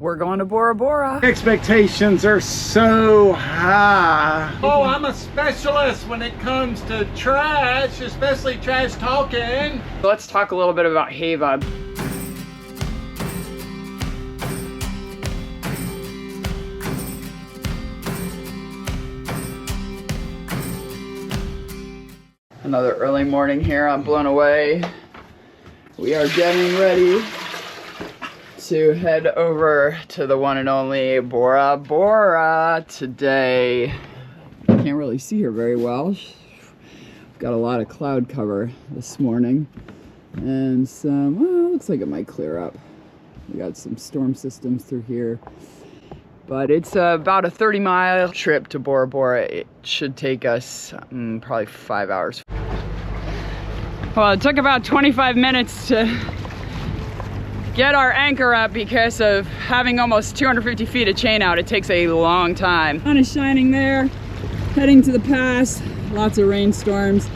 We're going to Bora Bora. Expectations are so high. Oh, I'm a specialist when it comes to trash, especially trash talking. Let's talk a little bit about Heiva. Another early morning here. I'm blown away. We are getting ready to head over to the one and only Bora Bora today. Can't really see her very well. Got a lot of cloud cover this morning and some, well, looks like it might clear up. We got some storm systems through here, but it's about a 30-mile trip to Bora Bora. It should take us probably 5 hours. Well, it took about 25 minutes to get our anchor up because of having almost 250 feet of chain out. It takes a long time. Sun is shining there, heading to the pass. Lots of rainstorms.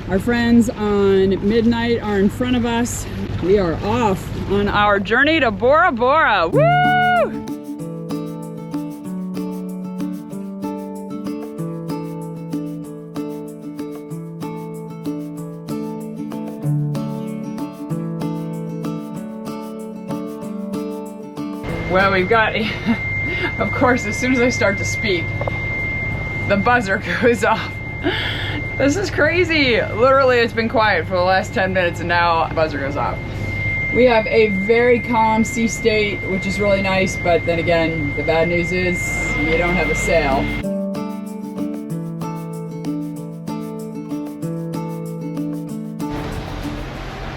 Our friends on midnight are in front of us. We are off on our journey to Bora Bora. Woo! Well, we've got, of course, as soon as I start to speak, the buzzer goes off. This is crazy. Literally, it's been quiet for the last 10 minutes and now the buzzer goes off. We have a very calm sea state, which is really nice, but then again, the bad news is you don't have a sail.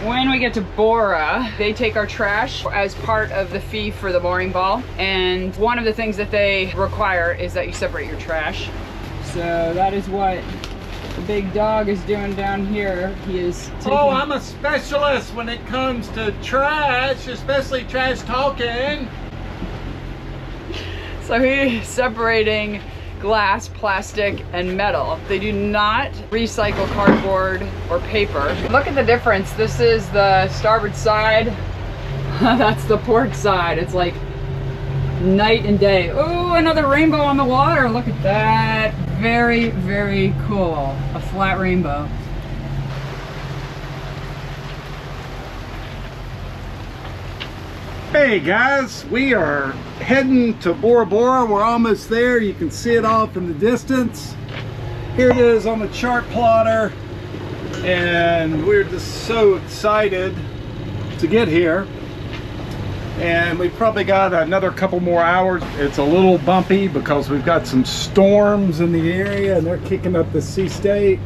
When we get to Bora, they take our trash as part of the fee for the mooring ball. And one of the things that they require is that you separate your trash. So that is what the big dog is doing down here. He is taking... Oh, I'm a specialist when it comes to trash, especially trash talking. So he's separating glass, plastic, and metal. They do not recycle cardboard or paper. Look at the difference. This is the starboard side. That's the port side. It's like night and day. Oh, another rainbow on the water. Look at that. Very, very cool. A flat rainbow. Hey guys, we are heading to Bora Bora. We're almost there. You can see it off in the distance. Here it is on the chart plotter. And we're just so excited to get here. And we probably got another couple more hours. It's a little bumpy because we've got some storms in the area and they're kicking up the sea state.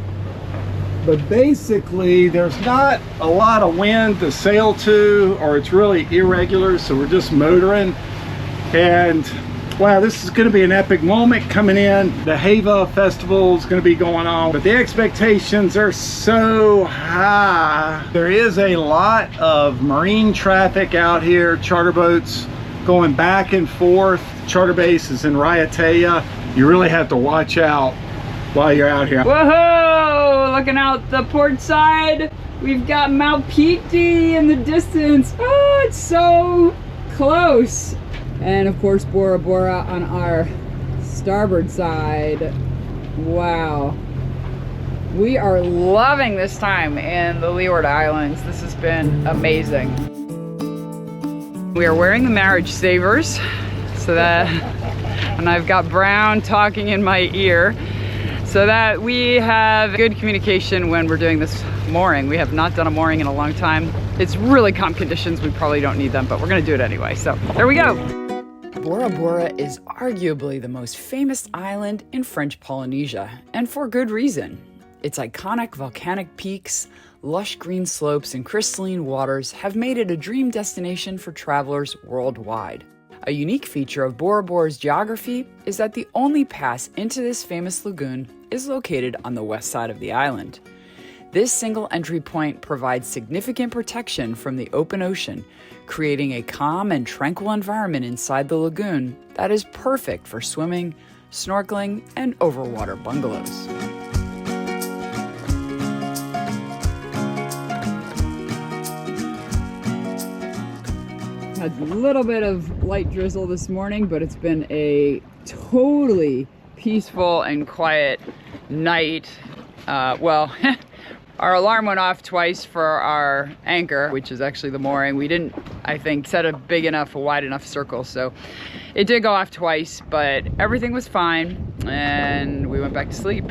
But basically, there's not a lot of wind to sail to, or it's really irregular, so we're just motoring. And wow, this is going to be an epic moment coming in. The Heiva festival is going to be going on, but the expectations are so high. There is a lot of marine traffic out here, charter boats going back and forth. Charter base is in Raiatea. You really have to watch out while you're out here. Whoa! Looking out the port side, we've got Mount Pitti in the distance. Oh, it's so close. And of course, Bora Bora on our starboard side. Wow. We are loving this time in the Leeward Islands. This has been amazing. We are wearing the marriage savers, so that, and I've got Brown talking in my ear, so that we have good communication when we're doing this mooring. We have not done a mooring in a long time. It's really calm conditions. We probably don't need them, but we're gonna do it anyway. So there we go. Bora Bora is arguably the most famous island in French Polynesia, and for good reason. Its iconic volcanic peaks, lush green slopes, and crystalline waters have made it a dream destination for travelers worldwide. A unique feature of Bora Bora's geography is that the only pass into this famous lagoon is located on the west side of the island. This single entry point provides significant protection from the open ocean, creating a calm and tranquil environment inside the lagoon that is perfect for swimming, snorkeling, and overwater bungalows. had a little bit of light drizzle this morning, but it's been a totally peaceful and quiet night. Well, our alarm went off twice for our anchor, which is actually the mooring. We didn't, I think, set a big enough, a wide enough circle, so it did go off twice, but everything was fine, and we went back to sleep.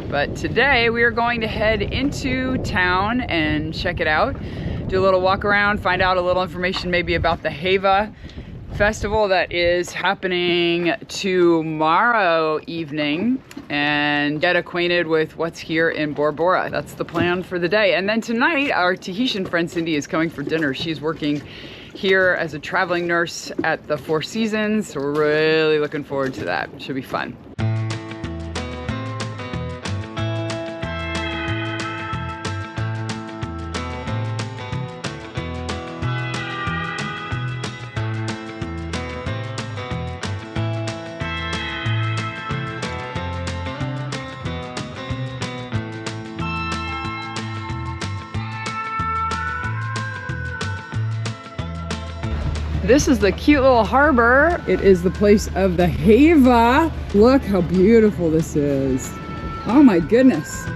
But today we are going to head into town and check it out, do a little walk around, find out a little information maybe about the Heiva festival that is happening tomorrow evening, and get acquainted with what's here in Bora Bora. That's the plan for the day. And then tonight, our Tahitian friend Cindy is coming for dinner. She's working here as a traveling nurse at the Four Seasons, so we're really looking forward to that. It should be fun. This is the cute little harbor. It is the place of the Heiva. Look how beautiful this is. Oh my goodness.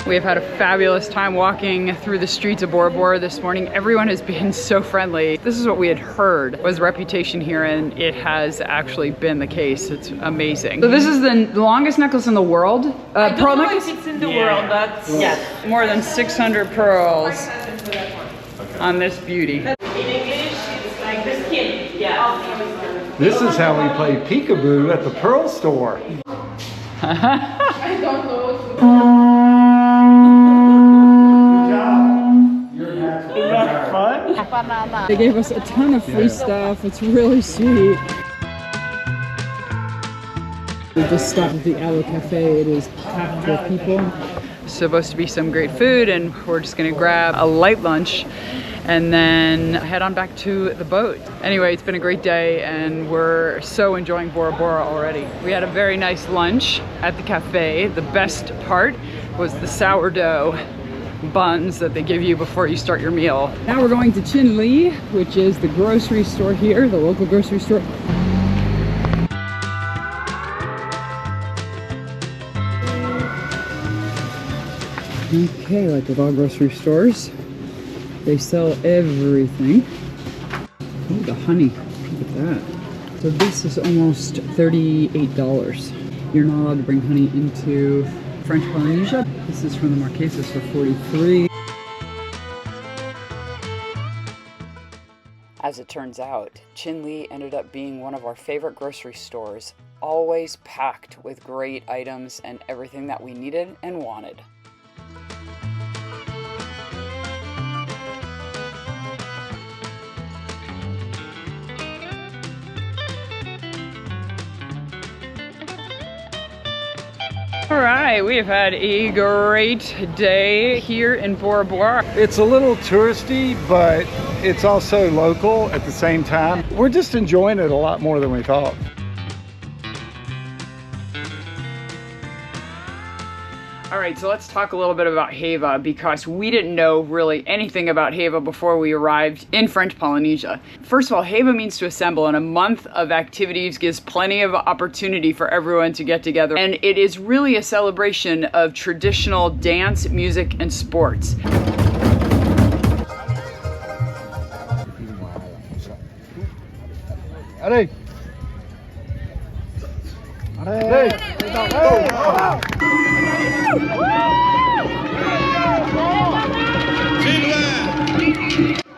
We have had a fabulous time walking through the streets of Bora Bora this morning. Everyone has been so friendly. This is what we had heard was the reputation here, and it has actually been the case. It's amazing. So this is the longest necklace in the world. I don't pearl know necklace? if it's in the world, but yes. More than 600 pearls on this beauty. In English, it's like the skin. Yeah. This is how we play peekaboo at the pearl store. I don't know. Fun? They gave us a ton of free stuff. It's really sweet. We just stopped at the Aloe Cafe. It is packed with people. Supposed to be some great food, and we're just gonna grab a light lunch and then head on back to the boat. Anyway, it's been a great day, and we're so enjoying Bora Bora already. We had a very nice lunch at the cafe. The best part was the sourdough buns that they give you before you start your meal. Now we're going to Qingdao, which is the grocery store here, the local grocery store. Okay, like with all grocery stores, they sell everything. Ooh, the honey, look at that. So this is almost $38. You're not allowed to bring honey into French Polynesia. This is from the Marquesas for $43. As it turns out, Qingdao ended up being one of our favorite grocery stores, always packed with great items and everything that we needed and wanted. All right, we have had a great day here in Bora Bora. It's a little touristy, but it's also local at the same time. We're just enjoying it a lot more than we thought. All right, so let's talk a little bit about Heiva, because we didn't know really anything about Heiva before we arrived in French Polynesia. First of all, Heiva means to assemble, and a month of activities gives plenty of opportunity for everyone to get together. And it is really a celebration of traditional dance, music, and sports. Allez! Allez!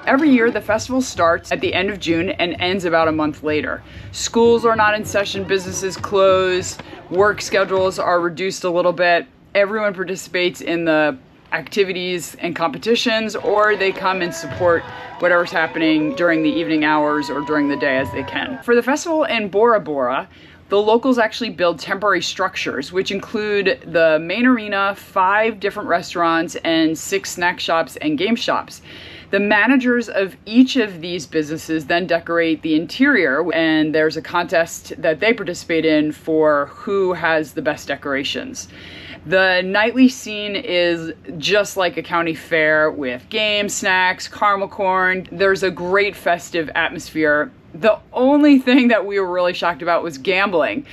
Every year, the festival starts at the end of June and ends about a month later. Schools are not in session, businesses close, work schedules are reduced a little bit. Everyone participates in the activities and competitions, or they come and support whatever's happening during the evening hours or during the day as they can. For the festival in Bora Bora, the locals actually build temporary structures, which include the main arena, 5 different restaurants, and 6 snack shops and game shops. The managers of each of these businesses then decorate the interior, and there's a contest that they participate in for who has the best decorations. The nightly scene is just like a county fair with games, snacks, caramel corn. There's a great festive atmosphere. The only thing that we were really shocked about was gambling.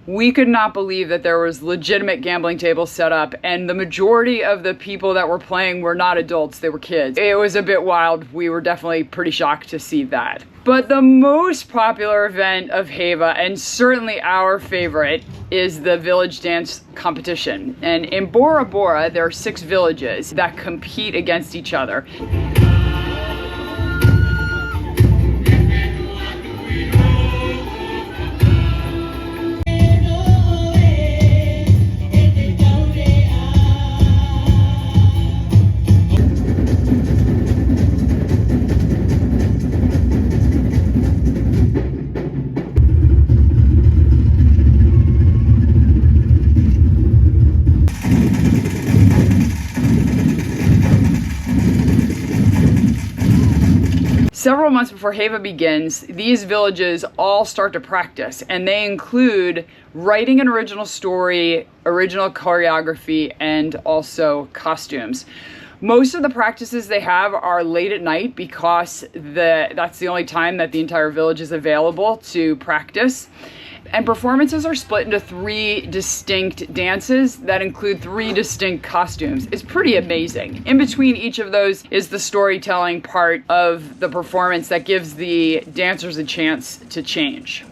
We could not believe that there was legitimate gambling tables set up, and the majority of the people that were playing were not adults, they were kids. It was a bit wild. We were definitely pretty shocked to see that. But the most popular event of Heiva, and certainly our favorite, is the village dance competition. And in Bora Bora, there are 6 villages that compete against each other. Several months before Heiva begins, these villages all start to practice, and they include writing an original story, original choreography, and also costumes. Most of the practices they have are late at night because that's the only time that the entire village is available to practice. And performances are split into 3 distinct dances that include 3 distinct costumes. It's pretty amazing. In between each of those is the storytelling part of the performance that gives the dancers a chance to change.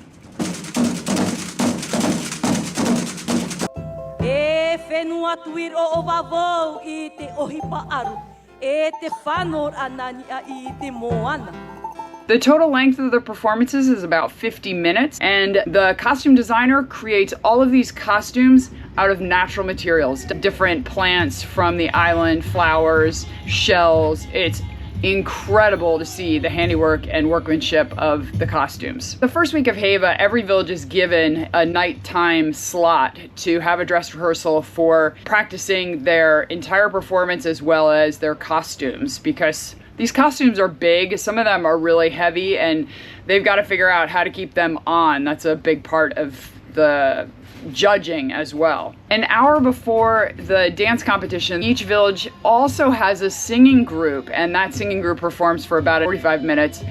The total length of the performances is about 50 minutes, and the costume designer creates all of these costumes out of natural materials, different plants from the island, flowers, shells. It's incredible to see the handiwork and workmanship of the costumes. The first week of Heiva, every village is given a nighttime slot to have a dress rehearsal for practicing their entire performance as well as their costumes, because these costumes are big. Some of them are really heavy, and they've got to figure out how to keep them on. That's a big part of the judging as well. An hour before the dance competition, each village also has a singing group, and that singing group performs for about 45 minutes.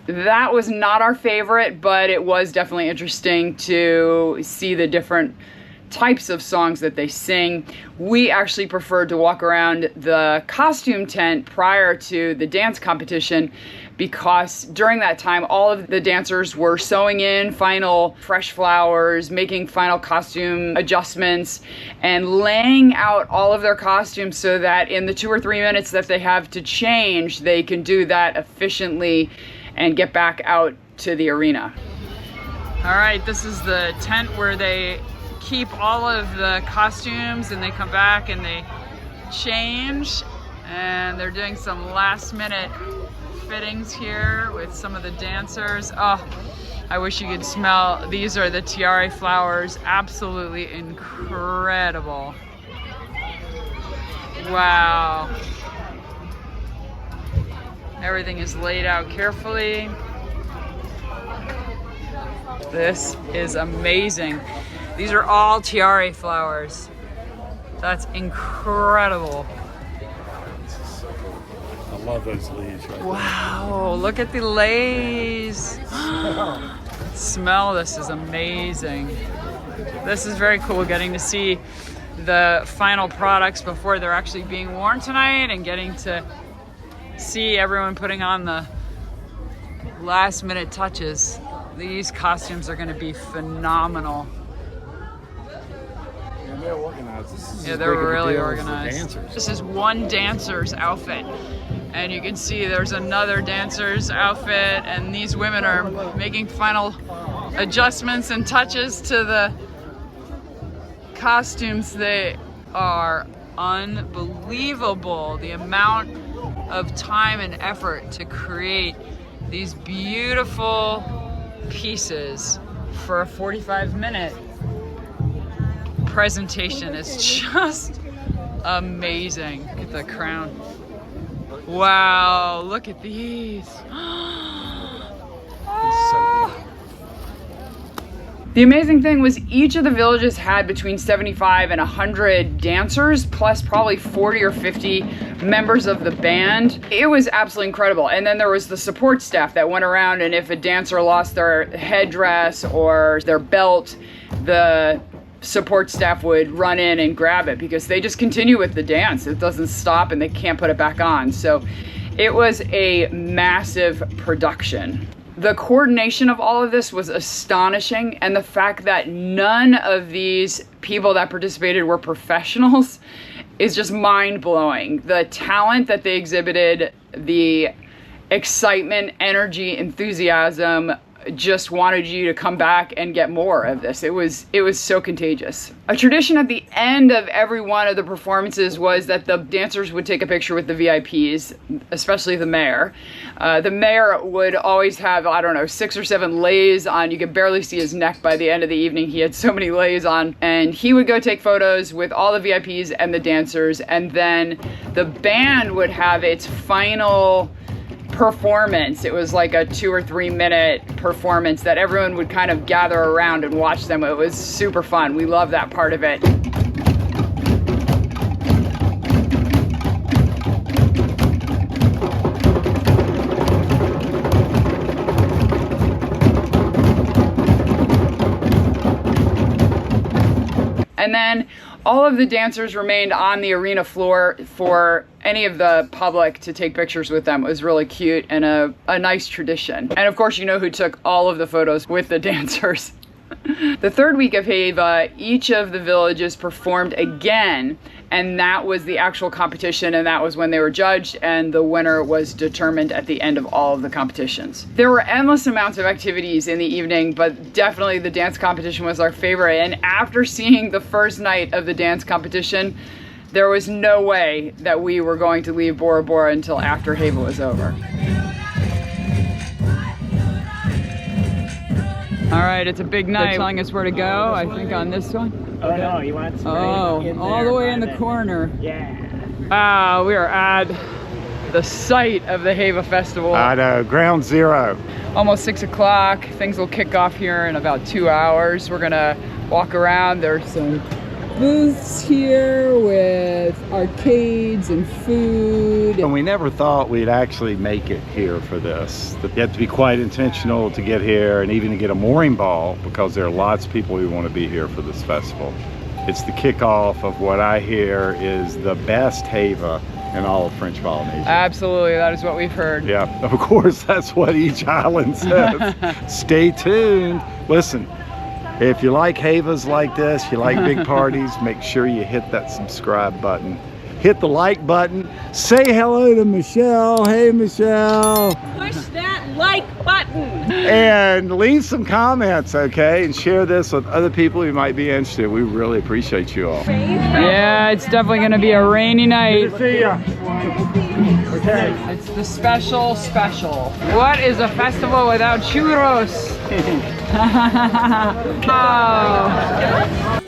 That was not our favorite, but it was definitely interesting to see the different types of songs that they sing. We actually preferred to walk around the costume tent prior to the dance competition because during that time all of the dancers were sewing in final fresh flowers, making final costume adjustments, and laying out all of their costumes so that in the 2 or 3 minutes that they have to change, they can do that efficiently and get back out to the arena. All right, this is the tent where they keep all of the costumes and they come back and they change, and they're doing some last minute fittings here with some of the dancers. Oh, I wish you could smell. These are the tiare flowers. Absolutely incredible. Wow. Everything is laid out carefully. This is amazing. These are all tiare flowers. That's incredible. I love those leaves right there. Wow, look at the lace. Smell, this is amazing. This is very cool, getting to see the final products before they're actually being worn tonight, and getting to see everyone putting on the last minute touches. These costumes are going to be phenomenal. Yeah, they're organized. This is Yeah, as they're big of a really deal as the organized. dancers. This is one dancer's outfit, and you can see there's another dancer's outfit, and these women are making final adjustments and touches to the costumes. They are unbelievable. The amount of time and effort to create these beautiful pieces for a 45-minute presentation is just amazing. Look at the crown. Wow, look at these. The amazing thing was each of the villages had between 75 and 100 dancers, plus probably 40 or 50 members of the band. It was absolutely incredible. And then there was the support staff that went around, and if a dancer lost their headdress or their belt, the support staff would run in and grab it because they just continue with the dance. It doesn't stop and they can't put it back on. So it was a massive production. The coordination of all of this was astonishing, and the fact that none of these people that participated were professionals is just mind-blowing. The talent that they exhibited, the excitement, energy, enthusiasm, just wanted you to come back and get more of this. It was so contagious. A tradition at the end of every one of the performances was that the dancers would take a picture with the VIPs, especially the mayor. The mayor would always have, I don't know, 6 or 7 lays on. You could barely see his neck by the end of the evening. He had so many lays on, and he would go take photos with all the VIPs and the dancers, and then the band would have its final performance. It was like a 2 or 3 minute performance that everyone would kind of gather around and watch them. It was super fun. We love that part of it. And then all of the dancers remained on the arena floor for any of the public to take pictures with them. It was really cute and a nice tradition. And of course, you know who took all of the photos with the dancers. The third week of Heiva, each of the villages performed again, and that was the actual competition, and that was when they were judged, and the winner was determined at the end of all of the competitions. There were endless amounts of activities in the evening, but definitely the dance competition was our favorite. And after seeing the first night of the dance competition, there was no way that we were going to leave Bora Bora until after Heiva was over. All right, it's a big night. They're telling us where to go, I think on this one. Oh no, you want to all the way in the corner. Yeah. We are at the site of the Heiva Festival. I know, ground zero. Almost 6 o'clock. Things will kick off here in about 2 hours. We're gonna walk around. There's some booths here with arcades and food. And we never thought we'd actually make it here for this. You have to be quite intentional to get here and even to get a mooring ball, because there are lots of people who want to be here for this festival. It's the kickoff of what I hear is the best Heiva in all of French Polynesia. Absolutely, that is what we've heard. Yeah, of course, that's what each island says. Stay tuned. Listen, if you like Heivas like this, you like big parties, make sure you hit that subscribe button. Hit the like button. Say hello to Michelle. Hey, Michelle. Push that like button. And leave some comments, okay? And share this with other people who might be interested. We really appreciate you all. Yeah, it's definitely going to be a rainy night. Good to see ya. Okay. It's the special. What is a festival without churros? Oh.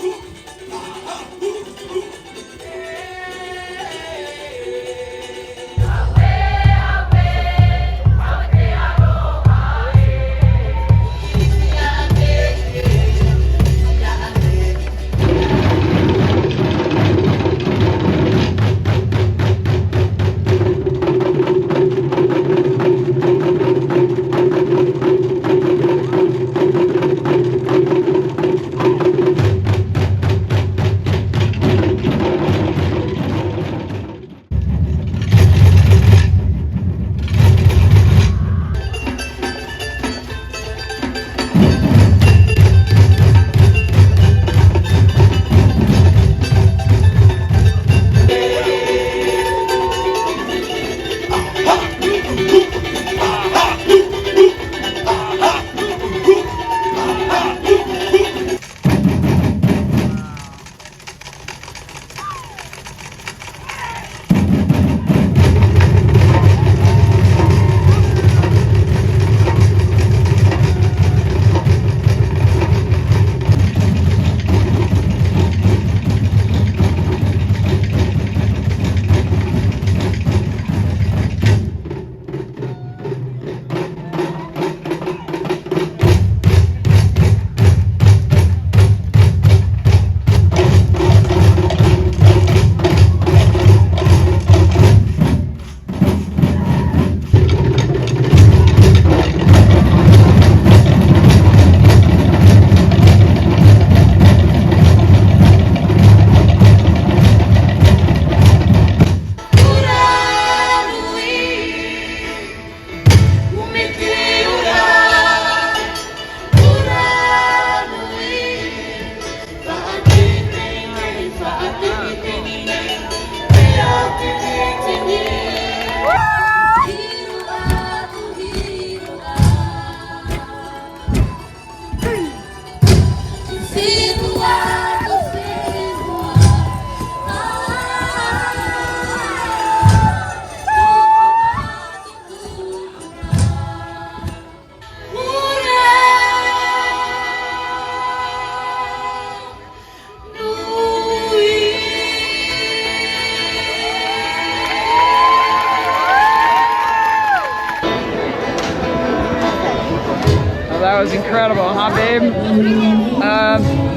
was incredible, huh, babe?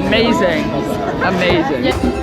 Amazing. Amazing.